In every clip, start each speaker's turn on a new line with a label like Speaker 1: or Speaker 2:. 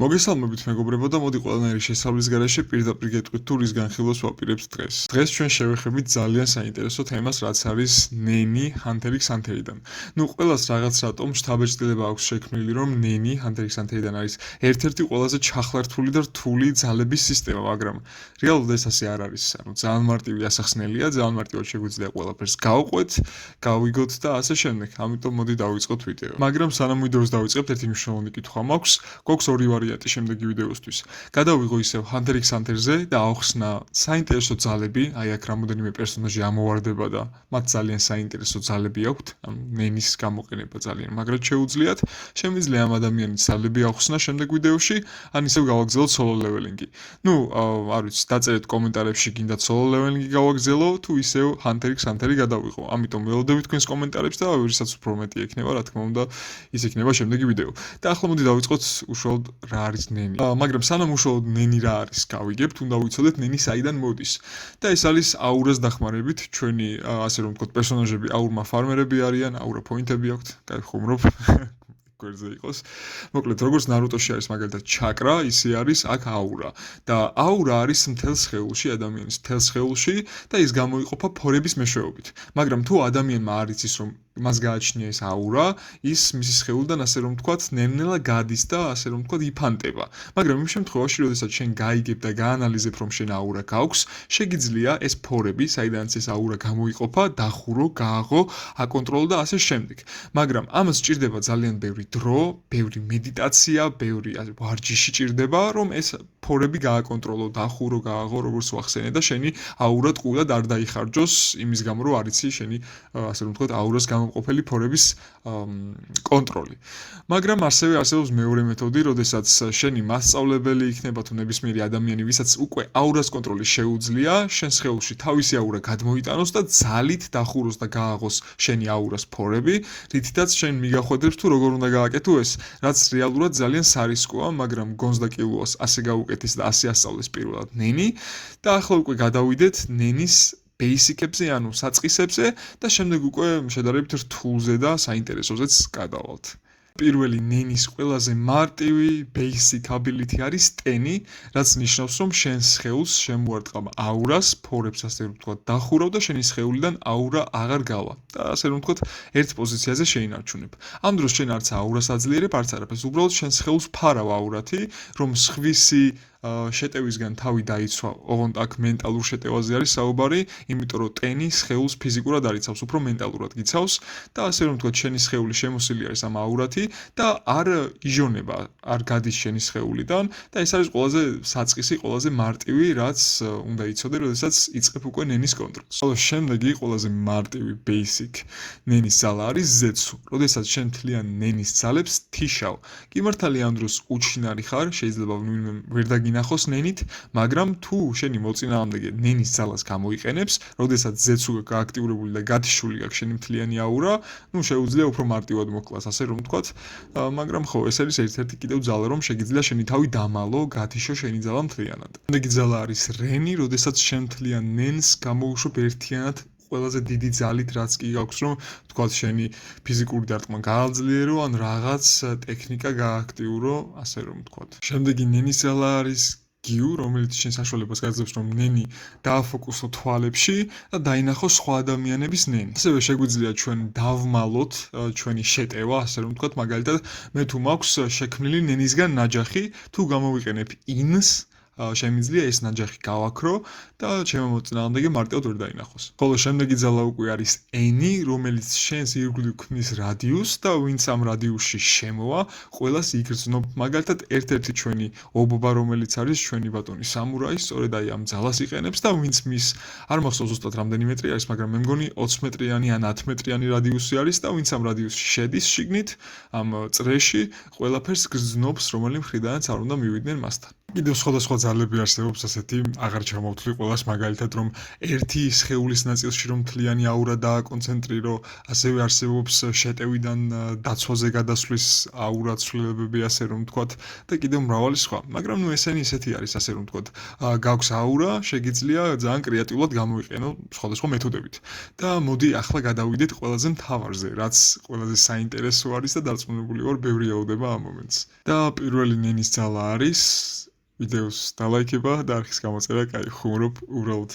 Speaker 1: მოგესალმებით მეგობრებო და მოდი ყველანაირი შესწავლის გარეშე პირდაპირ გეტყვით თუ რის განხილვას ვაპირებთ დღეს. დღეს ჩვენ შევეხებით ძალიან საინტერესო თემას, რაც არის ნენი ჰანტერ x ჰანტერიდან. ყველას რაღაც რატომ შთაბეჭდილება აქვს შექმნილი, რომ ნენი ჰანტერ x ჰანტერიდან არის ერთ-ერთი ყველაზე ჩახლართული და რთული ძალების სისტემა, მაგრამ რეალურად ეს ასე არ არის. ძალიან მარტივი ასახსნელია, ძალიან მარტივად შეგვიძლია ყველაფერს გავყვეთ, გავიგოთ და ასე შემდეგ. ამიტომ მოდი დავიწყოთ ვიდეო. მაგრამ სანამ ვიდეოს დავიწყებთ, ერთი მნიშვნელოვანი კითხვა მაქვს. გვაქვს ორი ვარიანტი შემდეგი ვიდეოსთვის. გადავიღო ისევ ჰანტერ x ჰანტერზე და ავხსნა საინტერესო ძალები, აი აქ რამოდენიმე პერსონაჟი ამოვარდება და მათ ძალიან საინტერესო ძალები აქვთ, ნენის გამოყენება ძალიან მაგრად შეუძლიათ. შემიძლია ამ ადამიანის ძალები ავხსნა შემდეგ ვიდეოში, ან ისევ გავაგზავნოთ სოლო ლეველინგი. არ ვიცი, დაწერეთ კომენტარებში გინდა სოლო ლეველინგი გავაგზავნო თუ ისევ ჰანტერ x ჰანტერი გადავიღო. ამიტომ ველოდებით თქვენს კომენტარებს და ვისაც უფრო მეტი ექნება, რა თქმა უნდა, ის იქნება შემდეგი ვიდეო. და ახლა მოდი დავიწყოთ უშუალოდ რა არის ნენი. მაგრამ სანამ უშუალოდ ნენი რა არის გავიგებთ, უნდა ვიცოდეთ ნენი საიდან მოდის. და ეს არის აურას დახმარებით, ჩვენი ასე რომ ვთქვათ, პერსონაჟები აურმა ფარმერები არიან, აურა პოინტები აქვთ, კაი ხუმრობ. გვერდზე იყოს. მოკლედ, როგორც ნარუტოში არის მაგალითად ჩაკრა, ისე არის აქ აურა. და აურა არის მთელ სხეულში, ადამიანის მთელ სხეულში და ის გამოიყოფა ფორების მეშვეობით. მაგრამ თუ ადამიანმა არ იცის, რომ მას გააჩნია ეს აურა, ის მისი სხეულიდან ასე რომ ვთქვათ, ნელ-ნელა გადის და ასე რომ ვთქვათ, იფანტება. მაგრამ იმ შემთხვევაში, როდესაც შენ გაიგებ და გაანალიზებ, რომ შენ აურა გაქვს, შეგიძლია ეს ფორები, საიდანაც ეს აურა გამოიყოფა, დახურო, გააღო, აკონტროლო და ასე შემდეგ. მაგრამ ამას სჭირდება ძალიან ბევრი დრო, ბევრი მედიტაცია, ბევრი ვარჯიში ჭირდება, რომ ეს ფორები გააკონტროლო, დახურო, გააღო, როგორც ვახსენე და შენი აურა ტყუილად არ დაიხარჯოს, იმის გამო რომ არ იცი შენი ასე რომ ვთქვათ, აურას გამომყოფელი ფორების კონტროლი. მაგრამ ასევე არსებობს მეორე მეთოდი, როდესაც შენი მასწავლებელი იქნება თუ ნებისმიერი ადამიანი, ვისაც უკვე აურას კონტროლი შეუძლია, შენ სხეულში თავისი აურა გადმოიტანოს და ძალით დახუროს და გააღოს შენი აურას ფორები, რითიც შენ მიგახვედრებს თუ როგორ უნდა გააკეთო ეს, რაც რეალურად ძალიან სარისკოა, მაგრამ გონს და კილოას ასე გაუკეთის და ასე ასწავლეს პირველად ნენი და ახლა უკვე გადავიდეთ ნენის ბეისიკებზე, ანუ საწყისებზე და შემდეგ უკვე შედარებით რთულზე და საინტერესოზეც გადავალთ. პირველი ნენის ყველაზე მარტივი basic ability არის ტენი, რაც ნიშნავს, რომ შენ სხეულს შემოარტყამ აურას, ფორებს ასე რომ ვთქვათ, დახურავ და შენი სხეულიდან აურა აღარ გავა. და ასე რომ ვთქვათ, ერთ პოზიციაზე შეინარჩუნებ. ამ დროს შენ არც აურას აძლიერებ, არც არაფერს, უბრალოდ შენ სხეულს ფარავ აურათი, რომ სხვისი შეტევისგან თავი დაიცვა, ოღონდ აქ მენტალურ შეტევაზე არის საუბარი, იმიტომ რომ ტენი სხეულს ფიზიკურად არ იცავს, უფრო მენტალურად გიცავს და ასე რომ ვთქვათ, შენი სხეული შემოსილი არის ამ აურათი და არ იჟონება, არ გადის შენი სხეულიდან და ეს არის ყველაზე საწყისი, ყველაზე მარტივი, რაც უნდა იცოდე, როდესაც იწყებ უკვე ნენის კონტროლს. ხოლო შემდეგი ყველაზე მარტივი basic ნენის ძალა არის ზეცუ. როდესაც შენ თლიან ნენის ძალებს თიშავ. კი მართალია ამ დროს უჩინარი ხარ, შეიძლება ვერ ნახოს ნენით, მაგრამ თუ შენი მოწინააღმდეგე ნენის ძალას გამოიყენებს, როდესაც ზეცუ გააქტიურებული და გათიშული აქვს შენი მთლიანი აურა, შეუძლია უფრო მარტივად მოკლას, ასე რომ ვთქვათ, მაგრამ ხო, ეს არის ერთ-ერთი კიდევ ძალა, რომ შეგიძლია შენი თავი დამალო, გათიშო შენი ძალა მთლიანად. შემდეგი ძალა არის რენი, როდესაც შენ მთლიან ნენს გამოუშვებ ერთიანად ყველაზე დიდი ძალით, რაც კი გაქვს, რომ ვთქვათ, შენი ფიზიკური დარტყმა გააძლიერო, ან რაღაც ტექნიკა გააქტიურო, ასე რომ ვთქვათ. შემდეგი ნენის ძალა არის გიუ, რომელიც შენ საშუალებას გაძლევს, რომ ნენი დააფოკუსო თვალებში და დაინახოს სხვა ადამიანების ნენი. ასევე შეგვიძლია ჩვენ დავმალოთ ჩვენი შეტევა, ასე რომ ვთქვათ, მაგალითად, მე თუ მაქვს შექმნილი ნენისგან ნაჯახი, თუ გამოვიყენებ ინს, შემიძლია ეს ნაჯახი გავაქრო და ჩემო მოწინააღმდეგე მარტივად ვერ დაინახოს. ხოლო შემდეგი ძალა უკვე არის ენი, რომელიც შენს ირგვლივ ქმნის რადიუსს და ვინც ამ რადიუსში შემოვა, ყველას იგრძნობ. მაგალითად, ერთ-ერთი ჩვენი ობობა, რომელიც არის ჩვენი ბატონი სამურაი, სწორედ აი ამ ძალას იყენებს და ვინც მის არ მახსოვს ზუსტად რამდენი მეტრი არის, მაგრამ მე მგონი 20 მეტრიანი ან 10 მეტრიანი რადიუსი არის და ვინც ამ რადიუსში შედის შიგნით, ამ წრეში, ყველაფერს გრძნობს, რომელი მხრიდანაც არ უნდა მივიდნენ მასთან. კიდევ სხვადასხვა ძალები არსებობს ასეთი აღარ ჩამოვთვლი ყველას მაგალითად რომ ერთი სხეულის ნაწილში რომ მთლიანი აურა დააკონცენტრირო, ასევე არსებობს შეტევიდან დაცვაზე გადასვლის აურა ცვლილებები ასე რომ ვთქვათ და კიდევ მრავალი სხვა. მაგრამ ნუ ესენი ისეთი არის ასე რომ ვთქვათ, გაქვს აურა, შეგიძლია ძალიან კრეატიულად გამოიყენო სხვადასხვა მეთოდებით. და მოდი ახლა გადავიდეთ ყველაზე მთავარზე, რაც ყველაზე საინტერესო არის და დარწმუნებული ვარ ბევრი აუდება ამ მომენტს. და პირველი ნენის ძალა არის ვიდეოს დალაიქება და არხის გამოწერა, კაი, ხუმრობ, უბრალოდ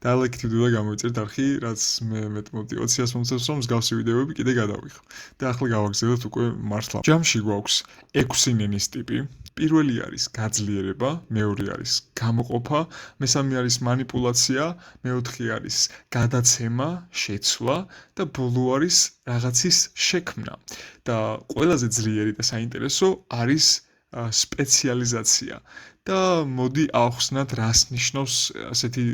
Speaker 1: დალაიქით და გამოიწერთ არხი, რაც მე მეტ мотивაციას მომცემს, რომ მსგავსი ვიდეოები კიდე გადავიღო. და ახლა გავაგრძელებთ უკვე მართლა. ჯამში გვაქვს 6 ნენის ტიპი. პირველი არის გაძლიერება, მეორე არის გამოყოფა, მესამე არის манипуляცია, მეოთხე არის გადაცემა, შეცვლა და ბოლო არის რაღაცის შექმნა. და ყველაზე ძლიერი და საინტერესო არის სპეციალიზაცია. და მოდი ავხსნათ რას ნიშნავს ასეთი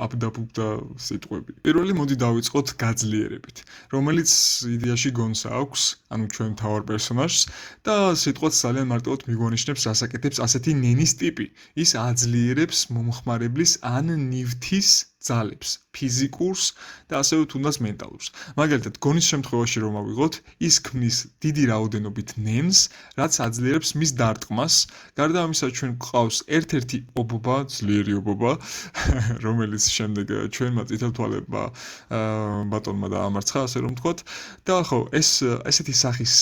Speaker 1: აბდაბუბდა სიტყვები. პირველი მოდი დავიწყოთ გაძლიერებით, რომელიც იდეაში გონს აქვს, ანუ ჩვენ მთავარ პერსონაჟს და სიტყვაც ძალიან მარტივად მიგვანიშნებს რას აკეთებს ასეთი ნენის ტიპი. ის აძლიერებს მომხმარებლის ან ნივთის ძალებს, ფიზიკურს და ასევე თუნდაც მენტალურს. მაგალითად, გონის შემთხვევაში რომ ავიღოთ, ის ქმნის დიდი რაოდენობით ნენს, რაც აძლიერებს მის დარტყმას. გარდა ამისა, ჩვენ გვყავს ერთ-ერთი ობობა, ძლიერი ობობა, რომელიც შემდეგ ჩვენმა წითელთვალებმა ბატონმა დაამარცხა, ასე რომ ვთქვათ. და ხო, ესეთი სახის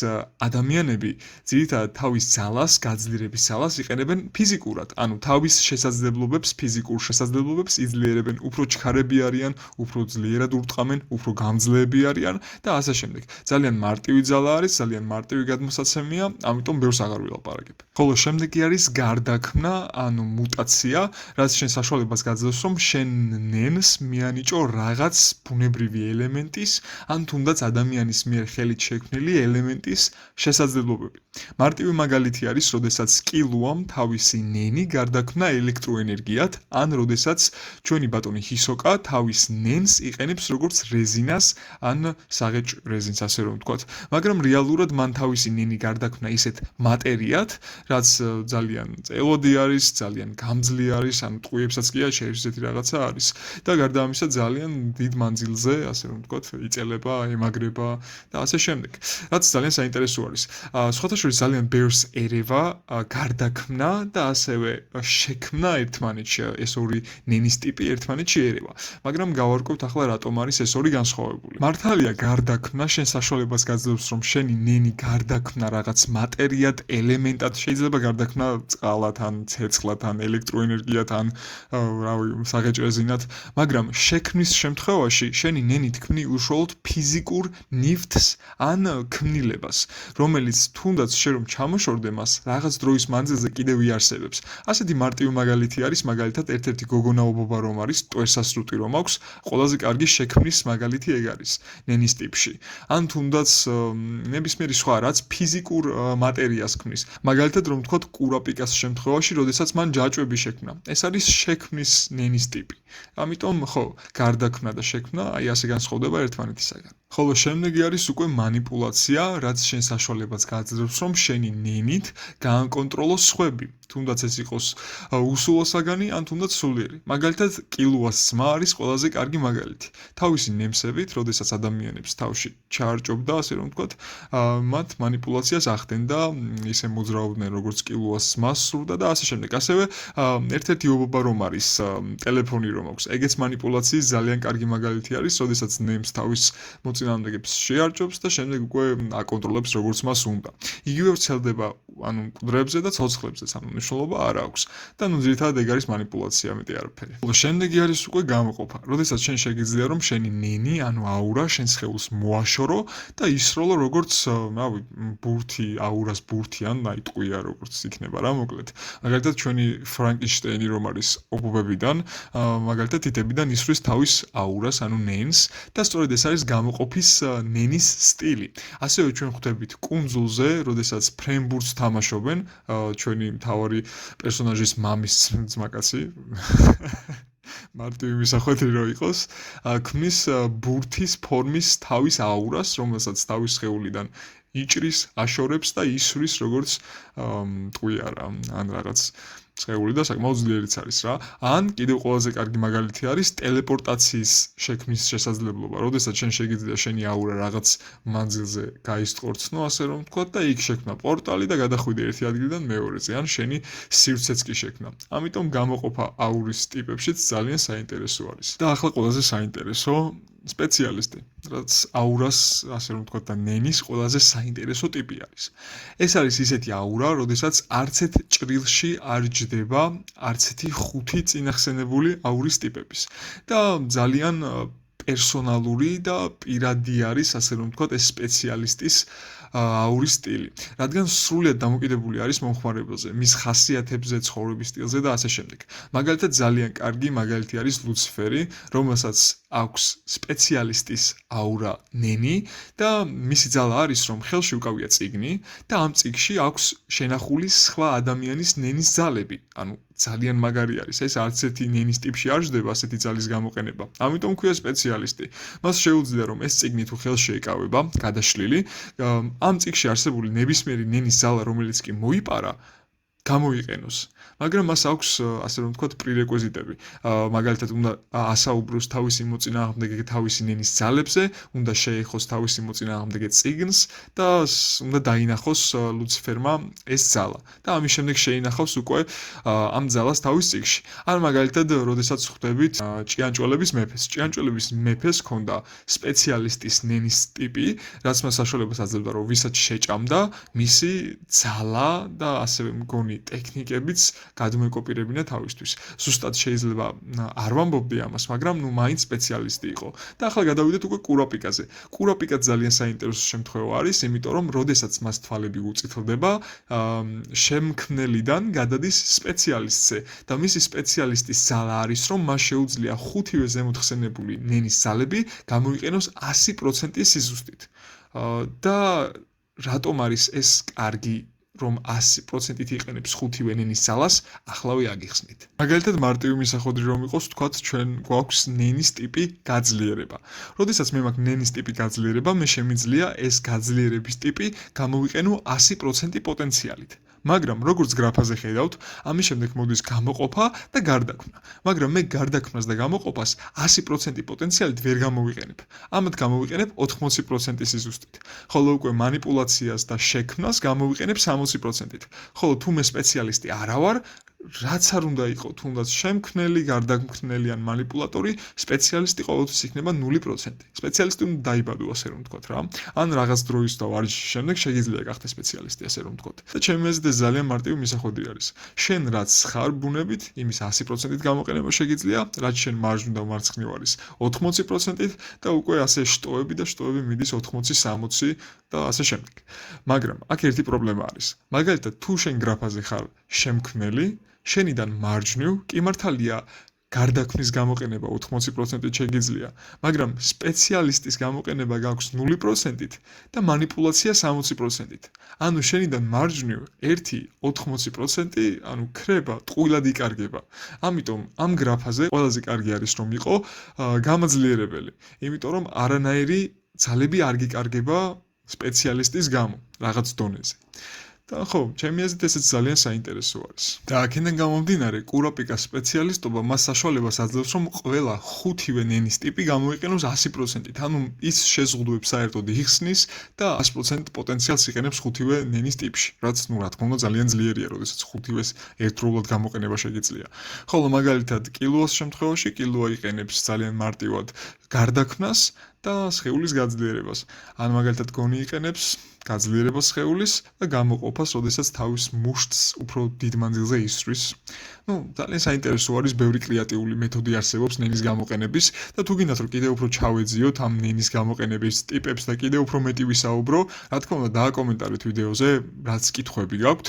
Speaker 1: ადამიანები ძირითადად თავის ძალას, გაძლიერების ძალას იყენებენ ფიზიკურად, ანუ თავის შესაძლებლობებს, ფიზიკურ შესაძლებლობებს იძლიერებენ უფრო ჩქარები არიან, უფრო ძლიერად ურტყამენ, უფრო გამძლეები არიან და ასე შემდეგ. ძალიან მარტივი ძალა არის, ძალიან მარტივი გადმოსაცემია, ამიტომ ბევრს აღარ ვილაპარაკებ. ხოლო შემდეგი არის გარდაქმნა, ანუ მუტაცია, რაც შენ საშუალებას გაძლევს, რომ შენ ნენს მიანიჭო რაღაც ბუნებრივი ელემენტის, ან თუნდაც ადამიანის მიერ ხელით შექმნილი ელემენტის შესაძლებლობები. მარტივი მაგალითი არის, როდესაც კილუამ თავისი ნენი გარდაქმნა ელექტროენერგიად, ან როდესაც ჩვენი ბატონი ჰისოკა თავის ნენს იყენებს როგორც რეზინას, ან საღეჭ რეზინს, ასე რომ ვთქვათ. მაგრამ რეალურად მან თავისი ნენი გარდაქმნა ისეთ მატერიად, რაც ძალიან წელოდი არის, ძალიან გამძლე არის, ანუ ტყუებსაც კი შეერზეთი რაღაცა არის. და გარდა ამისა ძალიან დიდ მანძილზე, ასე რომ ვთქვათ, იწელება, ემაგრება და ასე შემდეგ. რაც ძალიან საინტერესო არის. სხვათა შორის ძალიან ბევრს ერევა გარდაქმნა და ასევე შექმნა ერთმანეთში, ეს ორი ნენის ტიპი ერთმანეთში ერევა. მაგრამ გავარკვევთ ახლა რატომ არის ეს ორი განსხვავებული. მართალია გარდაქმნა შენ საშუალებას გაძლევს, რომ შენი ნენი გარდაქმნა რაღაც მატერიად, ელემენტად, შეიძლება გარდაქმნა წყალად, ან ცეცხლად, ან ელექტროენერგიად, ან რავი, საღეჭ რეზინად, მაგრამ შექმნის შემთხვევაში შენი ნენი თქმი უშუალოდ ფიზიკურ ნივთს ან ქმნილებას, რომელიც თუნდაც შენ რომ ჩამოშორდე მას, რაღაც დროის მანძილზე კიდევ იარსებებს. ასეთი მარტივი მაგალითი არის, მაგალითად, ერთ-ერთი გოგონა ობობა რომ არის, ტვერსასრუტი რომ აქვს, ყველაზე კარგი შექმნის მაგალითი ეგ არის ნენის ტიპში. ან თუნდაც ნებისმიერი სხვა რაც ფიზიკურ მატერიას ქმნის. მაგალითად, რომ ვთქვათ, კურაპიკას შემთხვევაში, როდესაც მან ჯაჭვები შექმნა. ეს არის შექმნის ნენის ტიპი. ამიტომ, ხო, გარდაქმნა და შექმნა, აი ასე განსხვავდება ერთმანეთისაგან. ხოლო შემდეგი არის უკვე манипуляცია, რაც შენ საშუალებას გააძლევს, რომ შენი ნენით გააკონტროლოს სხვები. თუნდაც ეს იყოს უსულოსაგანი, ან თუნდაც სულიერი. მაგალითად, კილუას ძმა არის ყველაზე კარგი მაგალითი. თავისი ნემსებით, როდესაც ადამიანებს თავში ჩაარჭობდა, ასე რომ ვთქვათ, მათ манипуляციას ახდენდა, ისე მოძრაობდნენ, როგორც კილუას ძმას სურდა და ასე შემდეგ. ასევე ერთ-ერთი ობობა რომ არის, ტელეფონი რომ აქვს, ეგეც манипуляციის ძალიან კარგი მაგალითი არის, როდესაც ნემს თავის მოწინააღმდეგებს შეარჭობს და შემდეგ უკვე აკონტროლებს როგორც მას უნდა. იგივე ვრცელდება, ანუ მკვდრებზე და ცოცხლებზეც, ანუ მნიშვნელობა არ აქვს. და ნუ ძირითადად ეგ არის манипуляცია, მეტი არაფერი. ხოლო შემდეგი არის უკვე გამოყოფა. როდესაც შენ შეგიძლია რომ შენი ნენი, ანუ აურა შენ სხეულს მოაშორო და ისროლო როგორც, რავი, ბურთი, აურას ბურთი ან აი ტყვია როგორც იქნება რა, მოკლედ. მაგალითად ჩვენი ფრანკენშტეინი რომ არის ობობებიდან, მაგალითად თითებიდან ისვრის თავის აურას, ანუ ნენს და სწორედ ეს არის გამოყოფის ნენის სტილი. ასევე ჩვენ ხვდებით კუნძულზე, როდესაც ფრენბურთს თამაშობენ, ჩვენი მთავარი პერსონაჟის მამის ძმაკაცი მარტივი მისახვედრი რო იყოს, ქმნის ბურთის ფორმის თავის აურას, რომელსაც თავის სხეულიდან იჭრის, აშორებს და ისვრის როგორც ტყვია რა, ან რაღაც წეული და საკმაოდ ძლიერიც არის რა. ან კიდევ ყველაზე კარგი მაგალითი არის ტელეპორტაციის შექმნის შესაძლებლობა. როდესაც შენ შეგიძლია შენი აურა რაღაც მანძილზე გაისტყორცნო, ასე რომ ვთქვათ, და იქ შექმნა პორტალი და გადახვიდე ერთი ადგილიდან მეორეზე, ან შენი სივრცეც კი შექმნა. ამიტომ გამოყოფა აურის ტიპებშიც ძალიან საინტერესო არის. და ახლა ყველაზე საინტერესო სპეციალისტი, რაც აურას, ასე რომ ვთქვათ, და ნენის ყველაზე საინტერესო ტიპი არის. ეს არის ისეთი აურა, როდესაც არც ერთ ჭრილში არ ჯდება არც ერთი ხუთი წინახსენებული აურის ტიპების. და ძალიან პერსონალური და პირადი არის, ასე რომ ვთქვათ, ეს სპეციალისტის აურის სტილი, რადგან სრულად დამოკიდებული არის მომხმარებელზე, მის ხასიათებზე, ცხოვრების სტილზე და ასე შემდეგ. მაგალითად, ძალიან კარგი მაგალითი არის ლუციფერი, რომელსაც აქვს სპეციალისტის აურა ნენი და მისი ძალა არის, რომ ხელში უკავია წიგნი და ამ წიგნში აქვს შენახული სხვა ადამიანის ნენის ძალები. ანუ ძალიან მაგარი არის. ეს არც ერთი ნენის ტიპში არ ჯდება ასეთი ძალის გამოყენება. ამიტომ ქვია სპეციალისტი. მას შეუძლია რომ ეს წიგნი თუ ხელში ეკავება, გადაშლილი, ამ წიგნში არსებული ნებისმიერი ნენის ძალა, რომელიც კი მოიპარა, გამოიყენოს. მაგრამ მას აქვს, ასე რომ ვთქვათ, პრერეკვიზიტები. მაგალითად, უნდა ასაუბროს თავისი მოწინააღმდეგე თავისი ნენის ძალებზე, უნდა შეეხოს თავისი მოწინააღმდეგე წიგნს და უნდა დაინახოს ლუციფერმა ეს ძალა. და ამის შემდეგ შეინახავს უკვე ამ ძალას თავის წიგნში. ან მაგალითად, როდესაც ხვდებით ჭიანჭველების მეფეს. ჭიანჭველების მეფეს ჰქონდა სპეციალისტის ნენის ტიპი, რაც მას საშუალებას აძლევდა, რომ ვისაც შეჭამდა, მისი ძალა და ასევე მგონი ტექნიკებიც გადმოეკოპირებინა თავისთვის. ზუსტად შეიძლება არ ვამბობდი ამას, მაგრამ ნუ მაინც სპეციალისტი იყო. და ახლა გადავიდეთ უკვე კურაპიკაზე. კურაპიკა ძალიან საინტერესო შემთხვევა არის, იმიტომ რომ როდესაც მას თვალები უწითლდება, შემქმნელიდან გადადის სპეციალისტზე და მისი სპეციალისტის ძალა არის, რომ მას შეუძლია ხუთივე ზემოთხსენებული ნენის ძალები გამოიყენოს 100% სიზუსტით. და რატომ არის ეს კარგი, რომ 100%-ით იყენებს ხუთივე ნენის ძალას, ახლავე აგიხსნით. მაგალითად, მარტივი მისახვედრი რომ იყოს, ვთქვათ, ჩვენ გვაქვს ნენის ტიპი გაძლიერება. როდესაც მე მაქვს ნენის ტიპი გაძლიერება, მე შემიძლია ეს გაძლიერების ტიპი გამოვიყენო 100% პოტენციალით. მაგრამ როგორც გრაფაზე ხედავთ, ამის შემდეგ მოდის გამოყოფა და გარდაქმნა. მაგრამ მე გარდაქმნას და გამოყოფას 100% პოტენციალით ვერ გამოვიყენებ. ამათ გამოვიყენებ 80% სიზუსტით. ხოლო უკვე манипуляციას და შექმნას გამოვიყენებ 60%-ით. ხოლო თუ მე სპეციალისტი არა ვარ, რაც არ უნდა იყო, თუნდაც შემქმნელი, გარდაქმნელი ან манипуляტორი, სპეციალისტი ყოველთვის იქნება 0%. სპეციალისტი უნდა დაიბადო, ასე რომ ვთქვათ რა. ან რაღაც დროის და ვარჯიშის შემდეგ შეგიძლია გახდეს სპეციალისტი, ასე რომ ვთქვათ. და ჩემი აზრით ეს ძალიან მარტივი მისახვედრი არის. შენ რაც ხარ ბუნებით, იმის 100%-ით გამოყენება შეგიძლია, რაც შენ მარჯვნივ და მარცხნივ არის 80%-ით და უკვე ასე შტოები და შტოები მიდის 80-60 და ასე შემდეგ. მაგრამ აქ ერთი პრობლემა არის. მაგალითად, თუ შენ გრაფაზე ხარ შემქმნელი, შენიდან მარჯვნივ კი მართალია გარდაქმნის გამოყენება 80%-ით შეგიძლია, მაგრამ სპეციალისტის გამოყენება გაქვს 0%-ით და манипуляცია 60%-ით. ანუ შენიდან მარჯვნივ 80%, ანუ ქრება, ტყუილად იკარგება. ამიტომ ამ გრაფაზე ყველაზე კარგი არის რომ იყო გამაძლიერებელი, იმიტომ რომ არანაირი ძალები არ გიკარგება სპეციალისტის გამო რაღაც დონეზე. და ხო, ჩემი აზრით ესეც ძალიან საინტერესო არის. და აქედან გამომდინარე, კურაპიკას სპეციალისტობა მას საშუალებას აძლევს, რომ ყველა ხუთივე ნენის ტიპი გამოიყენოს 100%-ით. ანუ ის შეზღუდვებს საერთოდ იხსნის და 100% პოტენციალს იყენებს ხუთივე ნენის ტიპში, რაც ნუ რა თქმა უნდა ძალიან ძლიერია, როდესაც ხუთივეს ერთდროულად გამოყენება შეგიძლია. ხოლო მაგალითად, კილოას შემთხვევაში კილოა იყენებს ძალიან მარტივად გარდაქმნას და სხეულის გაძლიერებას. ან მაგალითად გონი იყენებს გაძლიერებას სხეულის და გამოყოფას, როდესაც თავის მუშტს უფრო დიდ მანძილზე ისვრის. ძალიან საინტერესო არის, ბევრი კრეატიული მეთოდი არსებობს ნენის გამოყენების და თუ გინდათ რომ კიდევ უფრო ჩავეძიოთ ამ ნენის გამოყენების ტიპებს და კიდევ უფრო მეტი ვისაუბრო, რა თქმა უნდა დააკომენტარეთ ვიდეოზე, რაც კითხვები გაქვთ.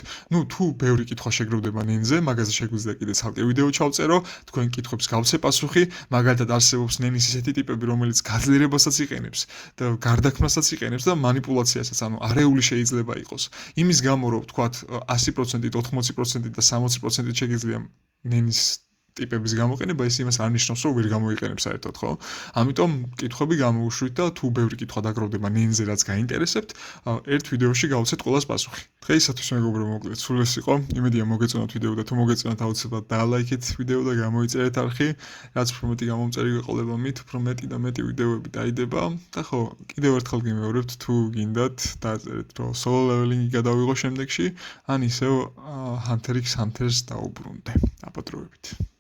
Speaker 1: თუ ბევრი კითხვა შეგროვდება ნენზე, მაგაზე შეგვიძლია კიდე ცალკე ვიდეო ჩავწერო, თქვენ კითხვებს გავცე პასუხი, მაგალითად არსებობს ნენის ისეთი ტიპები, რომელიც გაძლიერებასაც იყენებს და გარდაქმნასაც იყენებს და манипуляციასაც, ანუ არეული შეიძლება იყოს. იმის გამო რომ ვთქვათ 100%-ით, 80%-ით და 60%-ით შეგიძლია ნენის ტიპების გამოყენება ის იმას არ ნიშნავს, რომ ვერ გამოიყენებ საერთოდ, ხო? ამიტომ კითხვები გამოვუშვით და თუ ბევრი კითხვა დაგროვდება ნენზე, რაც გაინტერესებთ, ერთ ვიდეოში გავუცეთ ყველას პასუხი. დღეისათვის მეგობრებო, მოკლედ სულ ეს იყო. იმედია მოგეწონათ ვიდეო და თუ მოგეწონათ აუცილებლად დალაიქეთ ვიდეო და გამოიწერეთ არხი. რაც უფრო მეტი გამომწერი გეყოლება მით, უფრო მეტი და მეტი ვიდეოები დაიდება. და ხო, კიდევ ერთხელ გიმეორებთ, თუ გინდათ, დაწერეთ, რომ solo leveling-ი გადავიღო შემდეგში, ან ისევ Hunter x Hunter-ს დაუბრუნდე. აპატროებით.